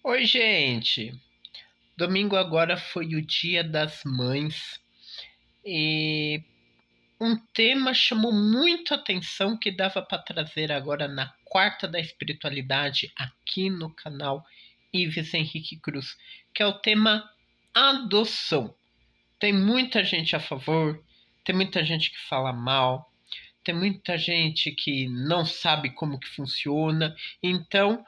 Oi, gente. Domingo agora foi o Dia das Mães e um tema chamou muito a atenção que dava para trazer agora na quarta da espiritualidade aqui no canal Ives Henrique Cruz, que é o tema adoção. Tem muita gente a favor, tem muita gente que fala mal, tem muita gente que não sabe como que funciona. Então,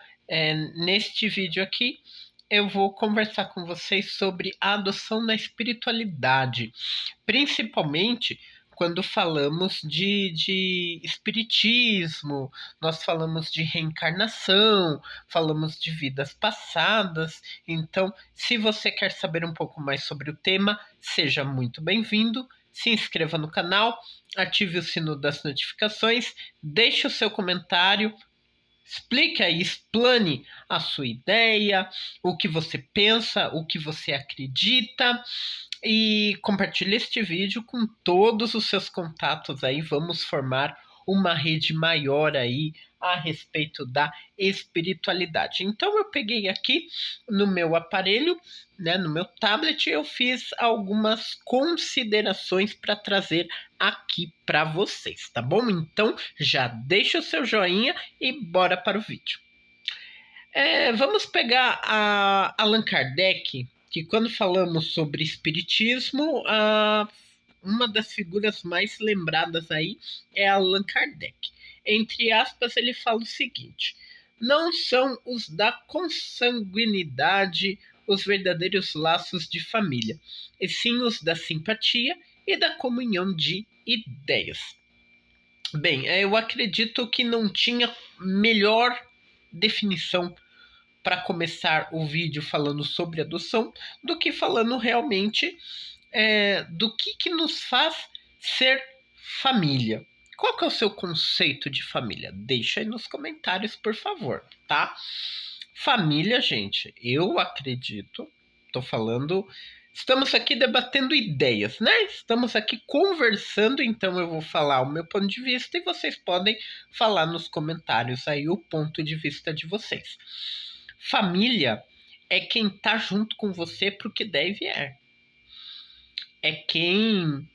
neste vídeo aqui, eu vou conversar com vocês sobre a adoção na espiritualidade, principalmente quando falamos de espiritismo, nós falamos de reencarnação, falamos de vidas passadas. Então, se você quer saber um pouco mais sobre o tema, seja muito bem-vindo, se inscreva no canal, ative o sino das notificações, deixe o seu comentário. Explique aí, explane a sua ideia, o que você pensa, o que você acredita e compartilhe este vídeo com todos os seus contatos aí. Vamos formar uma rede maior aí a respeito da espiritualidade. Então eu peguei aqui no meu aparelho, né, no meu tablet, eu fiz algumas considerações para trazer aqui para vocês, tá bom? Então já deixa o seu joinha e bora para o vídeo. Vamos pegar a Allan Kardec, que quando falamos sobre espiritismo, uma das figuras mais lembradas aí é Allan Kardec. Entre aspas, ele fala o seguinte: não são os da consanguinidade os verdadeiros laços de família, e sim os da simpatia e da comunhão de ideias. Bem, eu acredito que não tinha melhor definição para começar o vídeo falando sobre adoção do que falando realmente do que nos faz ser família. Qual que é o seu conceito de família? Deixa aí nos comentários, por favor, tá? Família, gente, eu acredito, tô falando, estamos aqui debatendo ideias, né? Estamos aqui conversando, então eu vou falar o meu ponto de vista e vocês podem falar nos comentários aí o ponto de vista de vocês. Família é quem tá junto com você pro que der e vier. É quem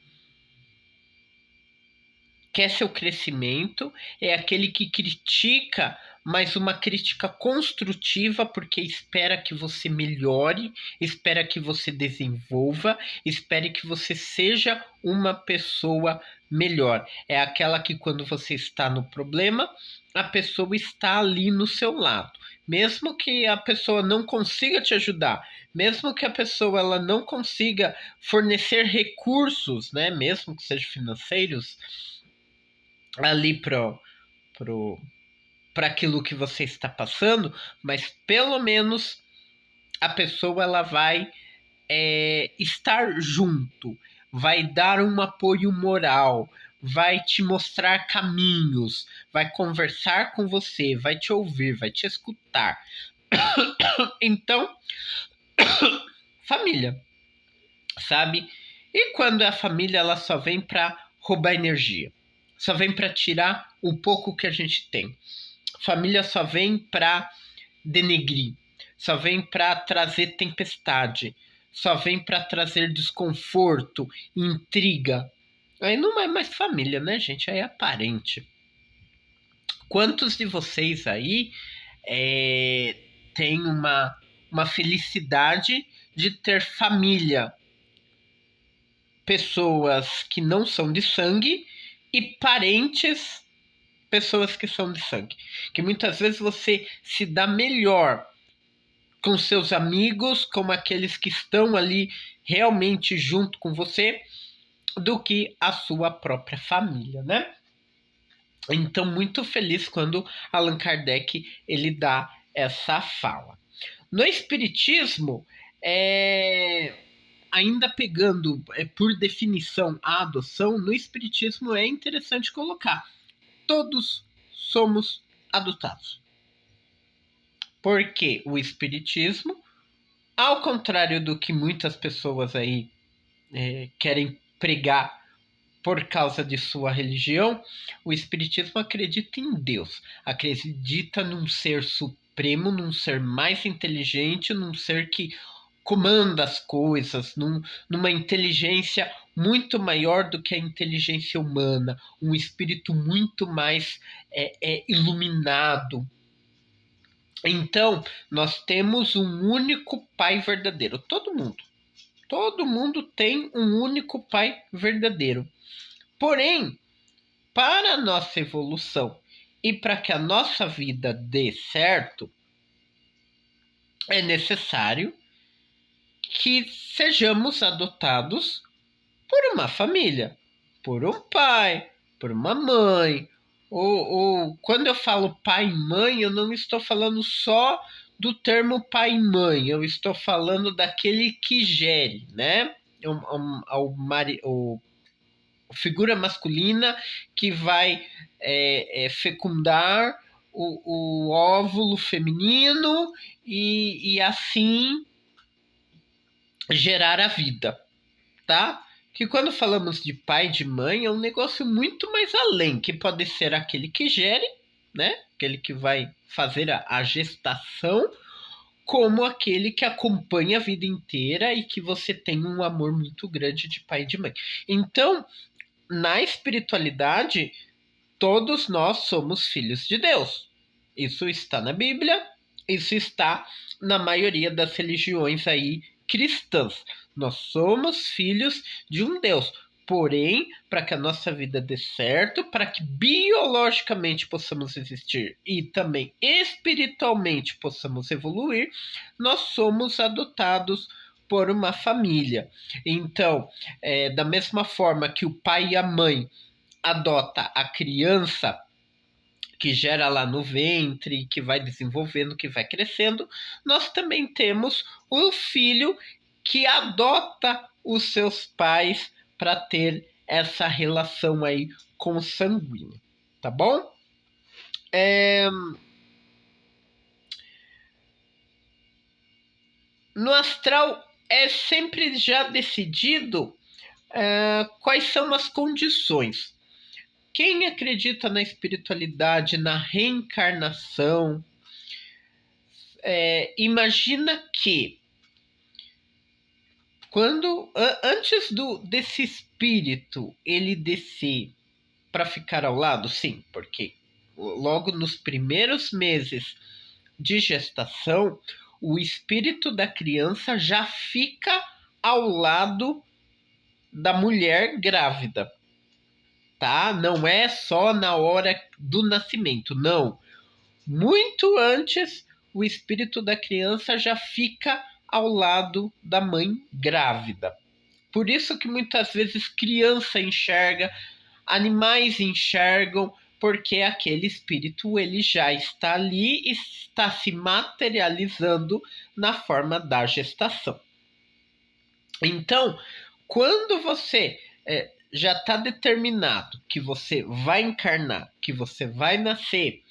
quer seu crescimento, é aquele que critica, mas uma crítica construtiva, porque espera que você melhore, espera que você desenvolva, espere que você seja uma pessoa melhor. É aquela que quando você está no problema, a pessoa está ali no seu lado. Mesmo que a pessoa não consiga te ajudar, mesmo que a pessoa ela não consiga fornecer recursos, né, mesmo que sejam financeiros, ali para aquilo que você está passando, mas pelo menos a pessoa ela vai estar junto, vai dar um apoio moral, vai te mostrar caminhos, vai conversar com você, vai te ouvir, vai te escutar. Então, família, sabe? E quando a família ela só vem para roubar energia, só vem para tirar o pouco que a gente tem. Família só vem para denegrir, só vem para trazer tempestade, só vem para trazer desconforto, intriga. Aí não é mais família, né, gente? Aí é aparente. Quantos de vocês aí têm uma felicidade de ter família? Pessoas que não são de sangue e parentes, pessoas que são de sangue. Que muitas vezes você se dá melhor com seus amigos, com aqueles que estão ali realmente junto com você, do que a sua própria família, né? Então, muito feliz quando Allan Kardec ele dá essa fala. No Espiritismo, ainda pegando por definição a adoção, no Espiritismo é interessante colocar: todos somos adotados. Porque o Espiritismo, ao contrário do que muitas pessoas aí querem pregar por causa de sua religião, o Espiritismo acredita em Deus, acredita num ser supremo, supremo, num ser mais inteligente, num ser que comanda as coisas, numa inteligência muito maior do que a inteligência humana, um espírito muito mais iluminado. Então, nós temos um único Pai verdadeiro. Todo mundo tem um único Pai verdadeiro. Porém, para a nossa evolução e para que a nossa vida dê certo, é necessário que sejamos adotados por uma família, por um pai, por uma mãe. Ou quando eu falo pai e mãe, eu não estou falando só do termo pai e mãe, eu estou falando daquele que gere, né? Figura masculina que vai fecundar o óvulo feminino e assim gerar a vida, tá? Que quando falamos de pai e de mãe é um negócio muito mais além, que pode ser aquele que gere, né? Aquele que vai fazer a gestação, como aquele que acompanha a vida inteira e que você tem um amor muito grande de pai e de mãe. Então, na espiritualidade, todos nós somos filhos de Deus. Isso está na Bíblia, isso está na maioria das religiões aí cristãs. Nós somos filhos de um Deus. Porém, para que a nossa vida dê certo, para que biologicamente possamos existir e também espiritualmente possamos evoluir, nós somos adotados por uma família. Então, da mesma forma que o pai e a mãe adota a criança que gera lá no ventre, que vai desenvolvendo, que vai crescendo, nós também temos o filho que adota os seus pais para ter essa relação aí consanguínea, tá bom? No astral é sempre já decidido quais são as condições. Quem acredita na espiritualidade, na reencarnação, imagina que antes desse espírito ele descer para ficar ao lado, sim, porque logo nos primeiros meses de gestação, o espírito da criança já fica ao lado da mulher grávida, tá? Não é só na hora do nascimento, não. Muito antes, o espírito da criança já fica ao lado da mãe grávida. Por isso que muitas vezes criança enxerga, animais enxergam, porque aquele espírito ele já está ali e está se materializando na forma da gestação. Então, quando você já está determinado que você vai encarnar, que você vai nascer,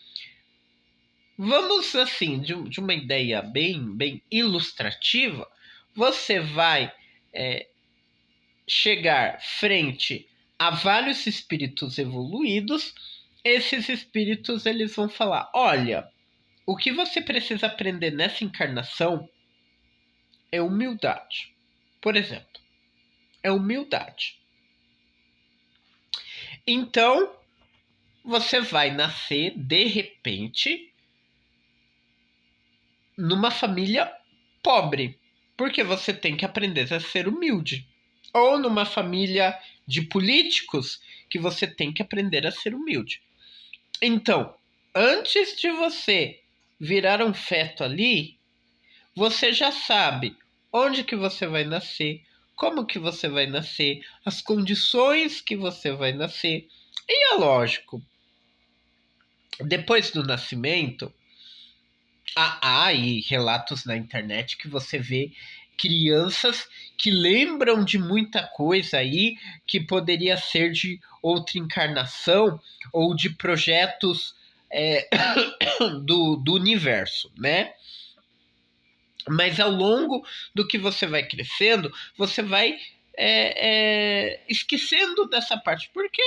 vamos assim, de uma ideia bem ilustrativa, você vai chegar frente a vários espíritos evoluídos. Esses espíritos eles vão falar: olha, o que você precisa aprender nessa encarnação é humildade. Por exemplo, é humildade. Então, você vai nascer, de repente, numa família pobre, porque você tem que aprender a ser humilde. Ou numa família de políticos, que você tem que aprender a ser humilde. Então, antes de você virar um feto ali, você já sabe onde que você vai nascer, como que você vai nascer, as condições que você vai nascer. E é lógico, depois do nascimento, há aí relatos na internet que você vê crianças que lembram de muita coisa aí que poderia ser de outra encarnação ou de projetos do universo, né? Mas ao longo do que você vai crescendo, você vai esquecendo dessa parte, porque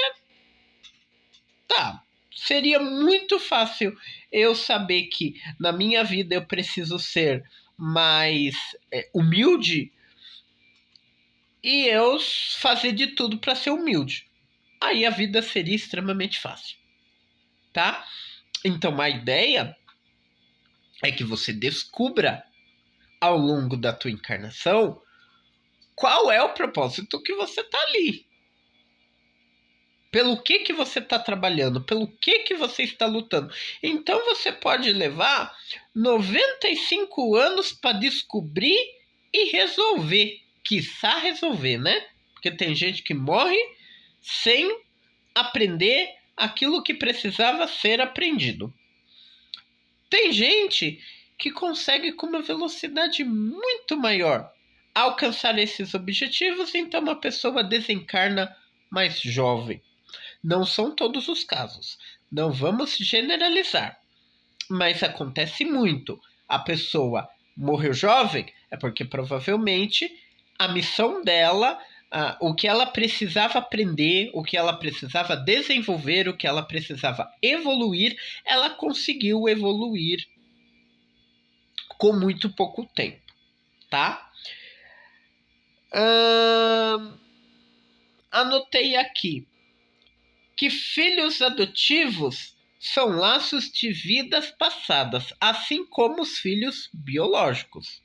tá, seria muito fácil eu saber que na minha vida eu preciso ser mais humilde e eu fazer de tudo para ser humilde. Aí a vida seria extremamente fácil, tá? Então a ideia é que você descubra ao longo da tua encarnação qual é o propósito que você tá ali. Pelo que você está trabalhando, pelo que você está lutando. Então você pode levar 95 anos para descobrir e resolver. Quiçá resolver, né? Porque tem gente que morre sem aprender aquilo que precisava ser aprendido. Tem gente que consegue com uma velocidade muito maior alcançar esses objetivos, então uma pessoa desencarna mais jovem. Não são todos os casos. Não vamos generalizar. Mas acontece muito. A pessoa morreu jovem é porque provavelmente a missão dela, o que ela precisava aprender, o que ela precisava desenvolver, o que ela precisava evoluir, ela conseguiu evoluir com muito pouco tempo, tá? Anotei aqui que filhos adotivos são laços de vidas passadas, assim como os filhos biológicos,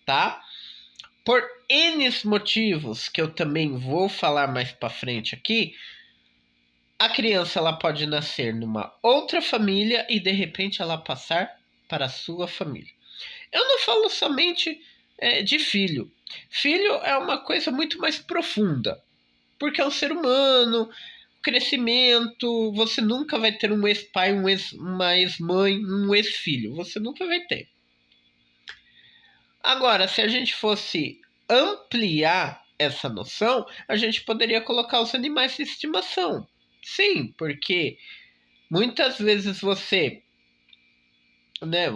tá? Por N motivos, que eu também vou falar mais para frente aqui, a criança ela pode nascer numa outra família e de repente ela passar para a sua família. Eu não falo somente de filho. Filho é uma coisa muito mais profunda, porque é um ser humano, crescimento, você nunca vai ter um ex-pai, uma ex-mãe, um ex-filho. Você nunca vai ter. Agora, se a gente fosse ampliar essa noção, a gente poderia colocar os animais de estimação. Sim, porque muitas vezes você, né?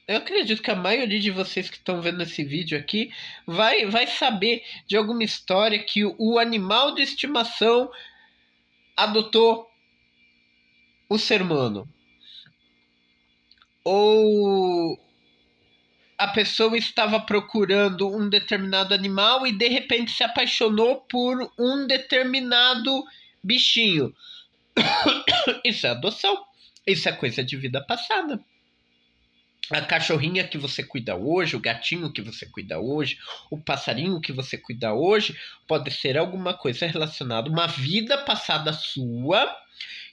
Eu acredito que a maioria de vocês que estão vendo esse vídeo aqui vai saber de alguma história que o animal de estimação adotou o ser humano. Ou a pessoa estava procurando um determinado animal e de repente se apaixonou por um determinado bichinho. Isso é adoção. Isso é coisa de vida passada. A cachorrinha que você cuida hoje, o gatinho que você cuida hoje, o passarinho que você cuida hoje, pode ser alguma coisa relacionada a uma vida passada sua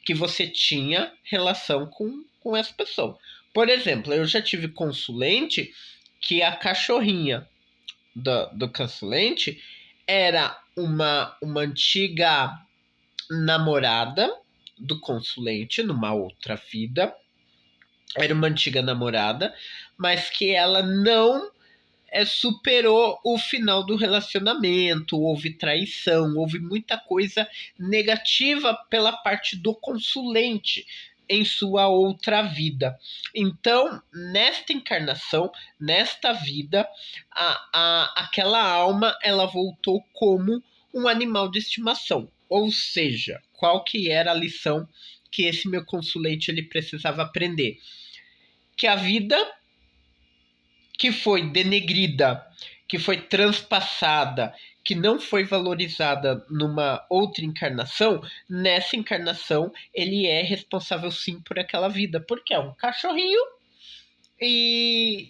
que você tinha relação com essa pessoa. Por exemplo, eu já tive consulente que a cachorrinha do consulente era uma antiga namorada do consulente numa outra vida. Era uma antiga namorada, mas que ela não superou o final do relacionamento, houve traição, houve muita coisa negativa pela parte do consulente em sua outra vida. Então, nesta encarnação, nesta vida, aquela alma ela voltou como um animal de estimação. Ou seja, qual que era a lição que esse meu consulente ele precisava aprender? Que a vida que foi denegrida, que foi transpassada, que não foi valorizada numa outra encarnação, nessa encarnação ele é responsável sim por aquela vida, porque é um cachorrinho e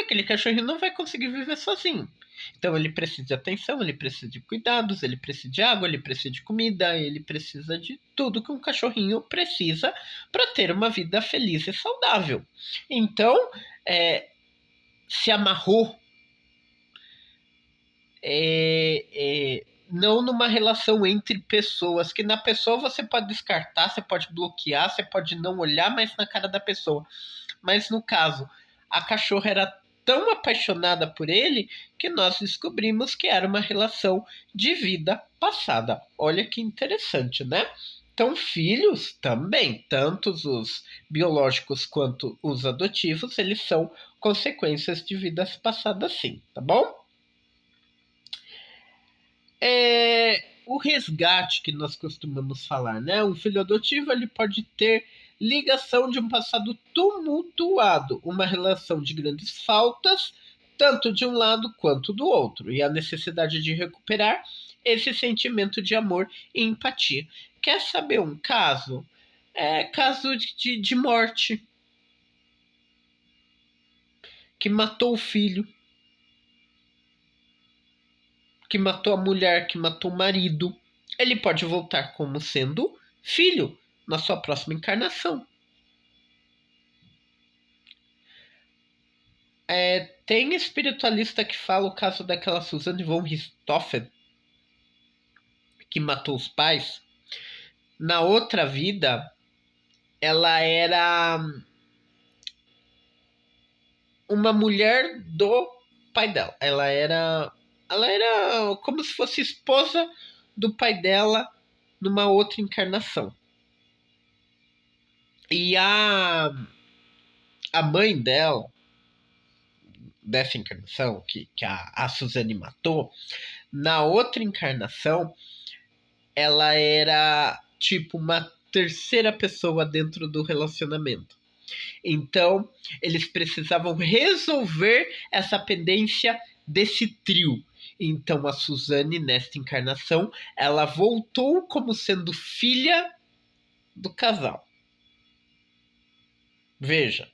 aquele cachorrinho não vai conseguir viver sozinho. Então ele precisa de atenção, ele precisa de cuidados, ele precisa de água, ele precisa de comida, ele precisa de tudo que um cachorrinho precisa para ter uma vida feliz e saudável. Então, se amarrou não numa relação entre pessoas, que na pessoa você pode descartar, você pode bloquear, você pode não olhar mais na cara da pessoa. Mas no caso, a cachorra era tão apaixonada por ele que nós descobrimos que era uma relação de vida passada. Olha que interessante, né? Então, filhos também, tanto os biológicos quanto os adotivos, eles são consequências de vidas passadas sim, tá bom? o resgate que nós costumamos falar, né? Um filho adotivo ele pode ter ligação de um passado tumultuado, uma relação de grandes faltas, tanto de um lado quanto do outro, e a necessidade de recuperar esse sentimento de amor e empatia. Quer saber um caso? É caso de morte, que matou o filho, que matou a mulher, que matou o marido. Ele pode voltar como sendo filho na sua próxima encarnação. Tem espiritualista que fala o caso daquela Suzanne von Richthofen, que matou os pais. Na outra vida, ela era uma mulher do pai dela. Ela era como se fosse esposa do pai dela numa outra encarnação. E a mãe dela, dessa encarnação, que a Suzane matou, na outra encarnação, ela era tipo uma terceira pessoa dentro do relacionamento. Então, eles precisavam resolver essa pendência desse trio. Então, a Suzane, nesta encarnação, ela voltou como sendo filha do casal. Veja.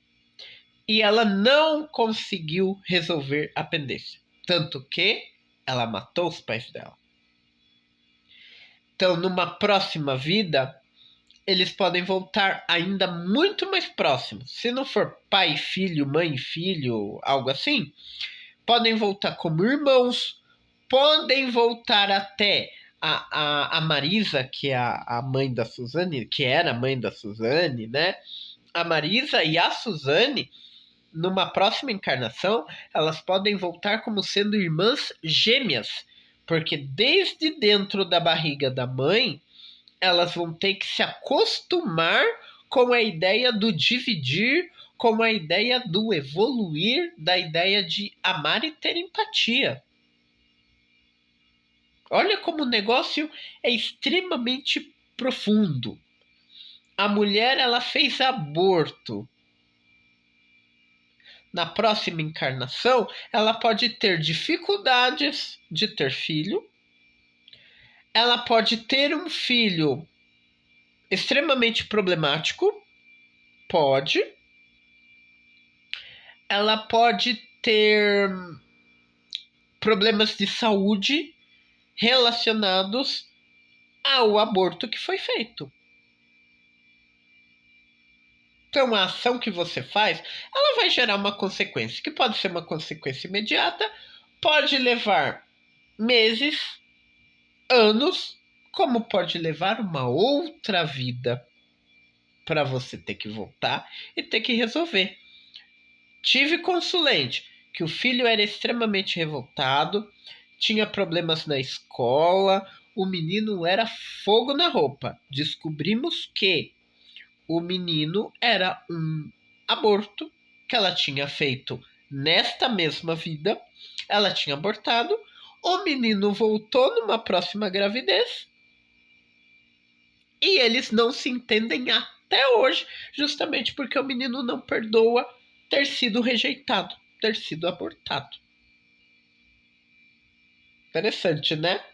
E ela não conseguiu resolver a pendência. Tanto que ela matou os pais dela. Então, numa próxima vida, eles podem voltar ainda muito mais próximos. Se não for pai e filho, mãe e filho, algo assim, podem voltar como irmãos, podem voltar até a Marisa, que é a mãe da Suzane, que era a mãe da Suzane, né? A Marisa e a Suzane, numa próxima encarnação, elas podem voltar como sendo irmãs gêmeas, porque desde dentro da barriga da mãe, elas vão ter que se acostumar com a ideia do dividir, com a ideia do evoluir, da ideia de amar e ter empatia. Olha como o negócio é extremamente profundo. A mulher, ela fez aborto. Na próxima encarnação, ela pode ter dificuldades de ter filho. Ela pode ter um filho extremamente problemático. Pode. Ela pode ter problemas de saúde relacionados ao aborto que foi feito. Então, a ação que você faz, ela vai gerar uma consequência, que pode ser uma consequência imediata, pode levar meses, anos, como pode levar uma outra vida para você ter que voltar e ter que resolver. Tive consulente que o filho era extremamente revoltado, tinha problemas na escola, o menino era fogo na roupa. Descobrimos que o menino era um aborto que ela tinha feito nesta mesma vida. Ela tinha abortado. O menino voltou numa próxima gravidez. E eles não se entendem até hoje, justamente porque o menino não perdoa ter sido rejeitado, ter sido abortado. Interessante, né?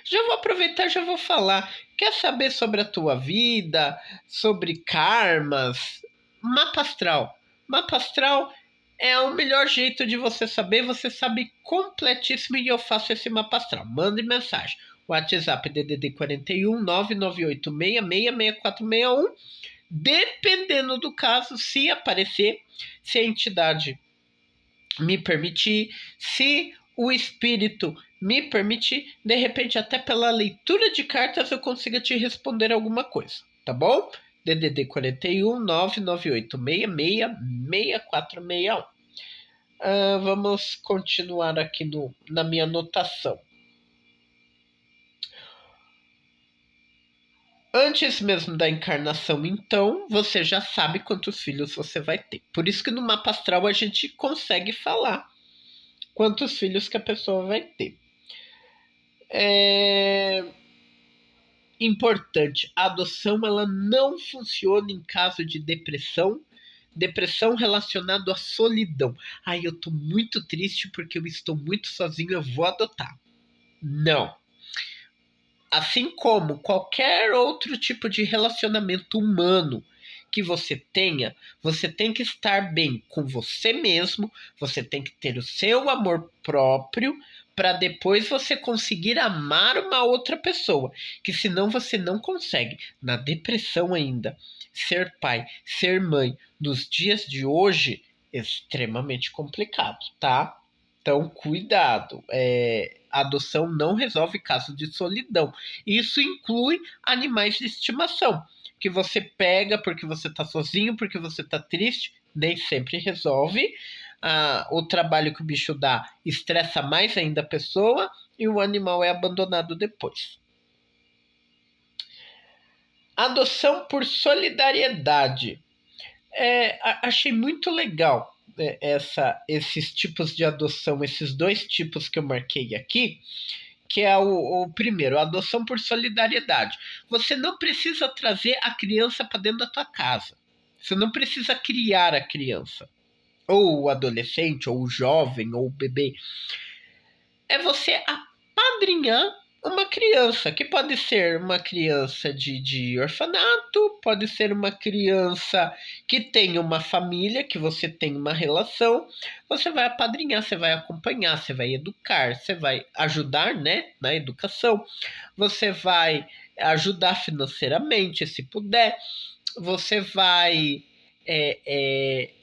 Já vou aproveitar, já vou falar. Quer saber sobre a tua vida, sobre karmas? Mapa astral. Mapa astral é o melhor jeito de você saber. Você sabe completíssimo e eu faço esse mapa astral. Mande mensagem. WhatsApp DDD 41 998666461. Dependendo do caso, se aparecer, se a entidade me permitir, se o espírito me permitir, de repente até pela leitura de cartas eu consiga te responder alguma coisa, tá bom? DDD 41 998666461. Vamos continuar aqui na minha anotação. Antes mesmo da encarnação, então, você já sabe quantos filhos você vai ter. Por isso que no mapa astral a gente consegue falar quantos filhos que a pessoa vai ter. É importante, a adoção ela não funciona em caso de depressão relacionada à solidão. Ai, eu tô muito triste porque eu estou muito sozinho, eu vou adotar. Não. Assim como qualquer outro tipo de relacionamento humano que você tenha, você tem que estar bem com você mesmo, você tem que ter o seu amor próprio para depois você conseguir amar uma outra pessoa, que senão você não consegue. Na depressão ainda, ser pai, ser mãe nos dias de hoje é extremamente complicado, tá? Então, cuidado. A adoção não resolve casos de solidão. Isso inclui animais de estimação, que você pega porque você está sozinho, porque você está triste, nem sempre resolve. O trabalho que o bicho dá estressa mais ainda a pessoa e o animal é abandonado depois. Adoção por solidariedade. Achei muito legal esses tipos de adoção, esses dois tipos que eu marquei aqui, que é o primeiro, a adoção por solidariedade. Você não precisa trazer a criança para dentro da tua casa. Você não precisa criar a criança, ou o adolescente, ou o jovem, ou o bebê. É você apadrinhar uma criança, que pode ser uma criança de orfanato, pode ser uma criança que tem uma família, que você tem uma relação. Você vai apadrinhar, você vai acompanhar, você vai educar, você vai ajudar, né, na educação, você vai ajudar financeiramente, se puder, você vai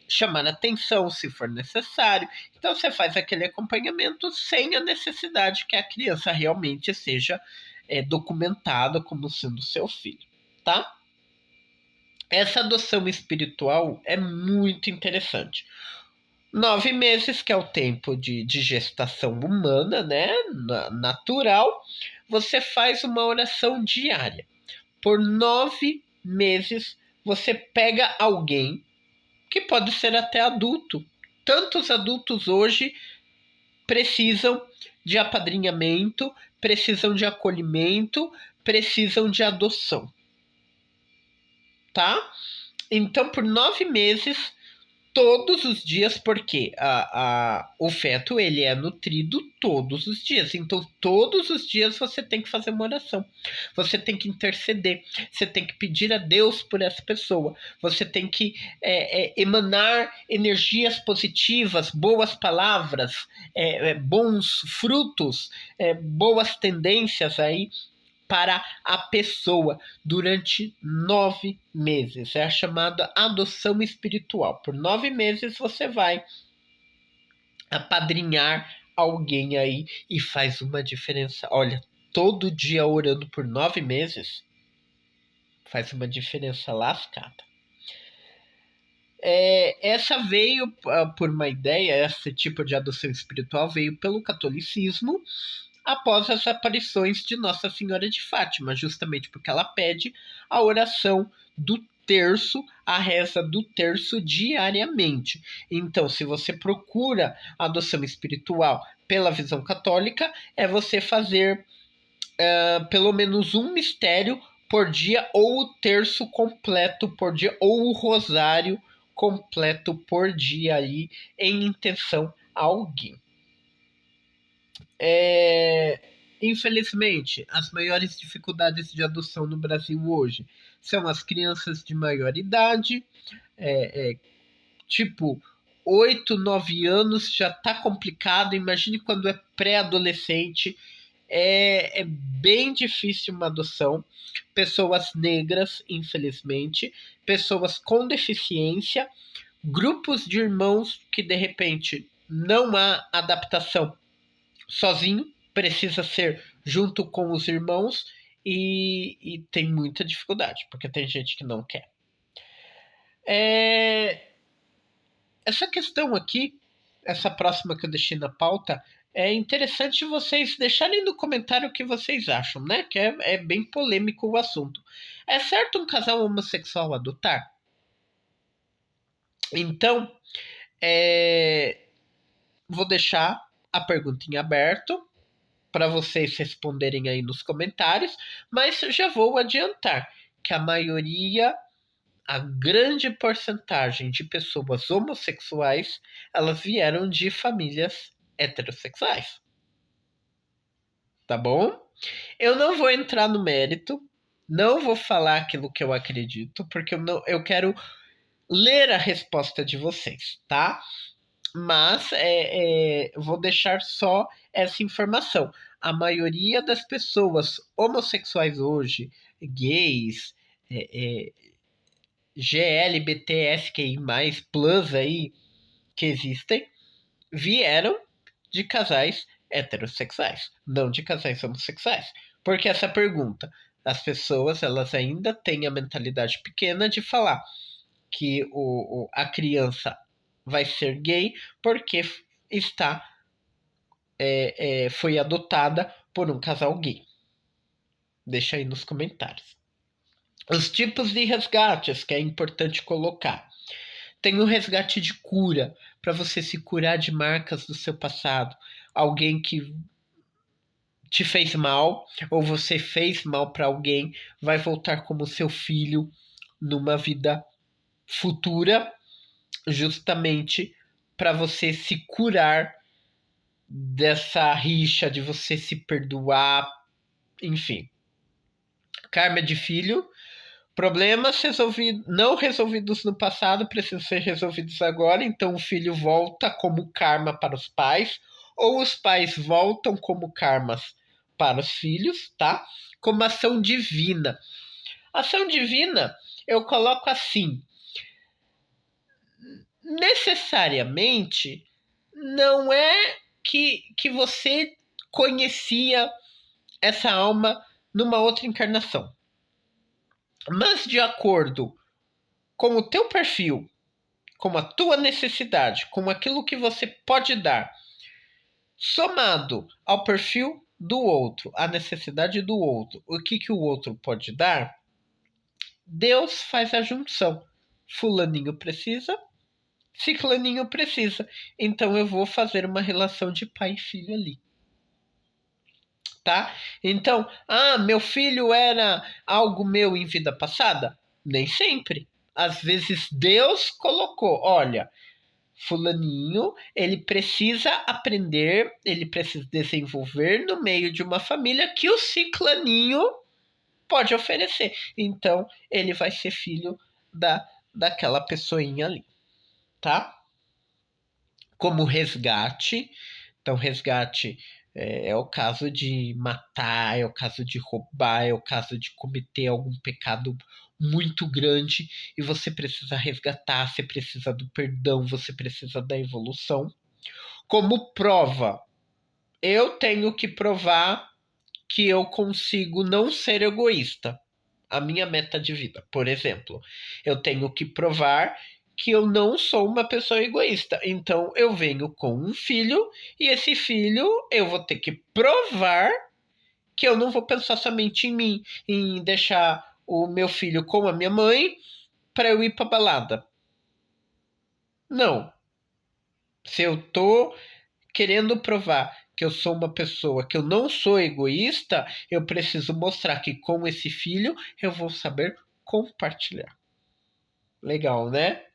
chamar atenção se for necessário. Então você faz aquele acompanhamento sem a necessidade que a criança realmente seja documentada como sendo seu filho, tá? Essa adoção espiritual é muito interessante. 9 meses, que é o tempo de gestação humana, né? Natural, você faz uma oração diária. Por 9 meses, você pega alguém que pode ser até adulto. Tantos adultos hoje precisam de apadrinhamento, precisam de acolhimento, precisam de adoção, tá? Então, por 9 meses, todos os dias, porque o feto ele é nutrido todos os dias. Então, todos os dias você tem que fazer uma oração. Você tem que interceder. Você tem que pedir a Deus por essa pessoa. Você tem que emanar energias positivas, boas palavras, bons frutos, boas tendências aí para a pessoa durante 9 meses. É a chamada adoção espiritual. Por 9 meses você vai apadrinhar alguém aí e faz uma diferença. Olha, todo dia orando por 9 meses faz uma diferença lascada. Essa veio por uma ideia, esse tipo de adoção espiritual veio pelo catolicismo após as aparições de Nossa Senhora de Fátima, justamente porque ela pede a oração do terço, a reza do terço diariamente. Então, se você procura a adoção espiritual pela visão católica, é você fazer pelo menos um mistério por dia, ou o terço completo por dia, ou o rosário completo por dia aí, em intenção a alguém. Infelizmente, as maiores dificuldades de adoção no Brasil hoje são as crianças de maior idade, tipo 8, 9 anos já está complicado. Imagine quando é pré-adolescente, é bem difícil uma adoção. Pessoas negras, infelizmente, pessoas com deficiência, grupos de irmãos que de repente não há adaptação sozinho, precisa ser junto com os irmãos e tem muita dificuldade, porque tem gente que não quer. Essa questão aqui, essa próxima que eu deixei na pauta, é interessante vocês deixarem no comentário o que vocês acham, né? Que é bem polêmico o assunto. É certo um casal homossexual adotar? Então, vou deixar a pergunta em aberto. para vocês responderem aí nos comentários, mas já vou adiantar que a grande porcentagem de pessoas homossexuais, elas vieram de famílias heterossexuais. Tá bom? Eu não vou entrar no mérito, não vou falar aquilo que eu acredito, porque eu quero ler a resposta de vocês, tá? Mas vou deixar só essa informação. A maioria das pessoas homossexuais hoje, gays, GLBTSQI+, plus aí, que existem, vieram de casais heterossexuais, não de casais homossexuais. Porque essa pergunta, as pessoas elas ainda têm a mentalidade pequena de falar que a criança vai ser gay porque foi adotada por um casal gay. Deixa aí nos comentários. Os tipos de resgates que é importante colocar. Tem o resgate de cura, para você se curar de marcas do seu passado. Alguém que te fez mal, ou você fez mal para alguém, vai voltar como seu filho numa vida futura, justamente para você se curar dessa rixa, de você se perdoar, enfim. Karma de filho. Problemas não resolvidos no passado precisam ser resolvidos agora, então o filho volta como karma para os pais, ou os pais voltam como karmas para os filhos, tá? Como ação divina. Ação divina, eu coloco assim: necessariamente não é que você conhecia essa alma numa outra encarnação. Mas de acordo com o teu perfil, com a tua necessidade, com aquilo que você pode dar, somado ao perfil do outro, a necessidade do outro, o que o outro pode dar, Deus faz a junção. Fulaninho precisa, ciclaninho precisa. Então eu vou fazer uma relação de pai e filho ali. Tá? Então, meu filho era algo meu em vida passada? Nem sempre. Às vezes Deus colocou, olha, fulaninho, ele precisa aprender, ele precisa desenvolver no meio de uma família que o ciclaninho pode oferecer. Então, ele vai ser filho daquela pessoinha ali, tá? Como resgate, então resgate é o caso de matar, é o caso de roubar, é o caso de cometer algum pecado muito grande e você precisa resgatar, você precisa do perdão, você precisa da evolução. Como prova, eu tenho que provar que eu consigo não ser egoísta. A minha meta de vida, por exemplo, eu tenho que provar que eu não sou uma pessoa egoísta. Então eu venho com um filho e esse filho eu vou ter que provar que eu não vou pensar somente em mim, em deixar o meu filho com a minha mãe para eu ir para balada. Não. Se eu tô querendo provar que eu sou uma pessoa, que eu não sou egoísta, eu preciso mostrar que com esse filho eu vou saber compartilhar. Legal, né?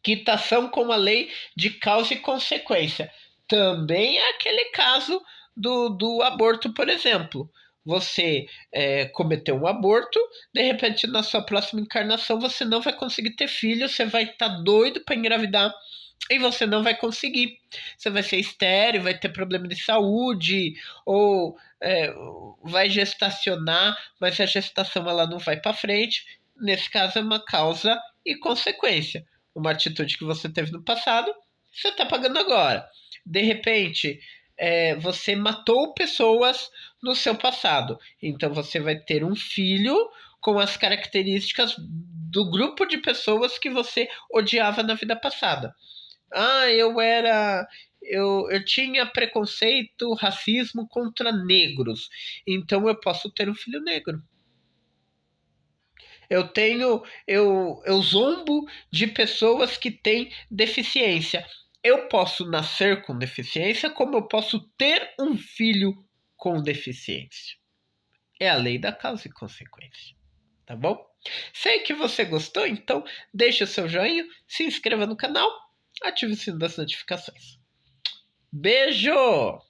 Quitação com a lei de causa e consequência. Também é aquele caso do aborto, por exemplo. Você cometeu um aborto, de repente na sua próxima encarnação você não vai conseguir ter filho, você vai estar doido para engravidar e você não vai conseguir. Você vai ser estéril, vai ter problema de saúde, ou vai gestacionar, mas a gestação ela não vai para frente. Nesse caso é uma causa e consequência. Uma atitude que você teve no passado, você está pagando agora. De repente, você matou pessoas no seu passado. Então você vai ter um filho com as características do grupo de pessoas que você odiava na vida passada. Eu tinha preconceito, racismo contra negros. Então eu posso ter um filho negro. Eu zombo de pessoas que têm deficiência. eu posso nascer com deficiência, como eu posso ter um filho com deficiência. É a lei da causa e consequência. Tá bom? Sei que você gostou, então deixe o seu joinha, se inscreva no canal, ative o sino das notificações. Beijo!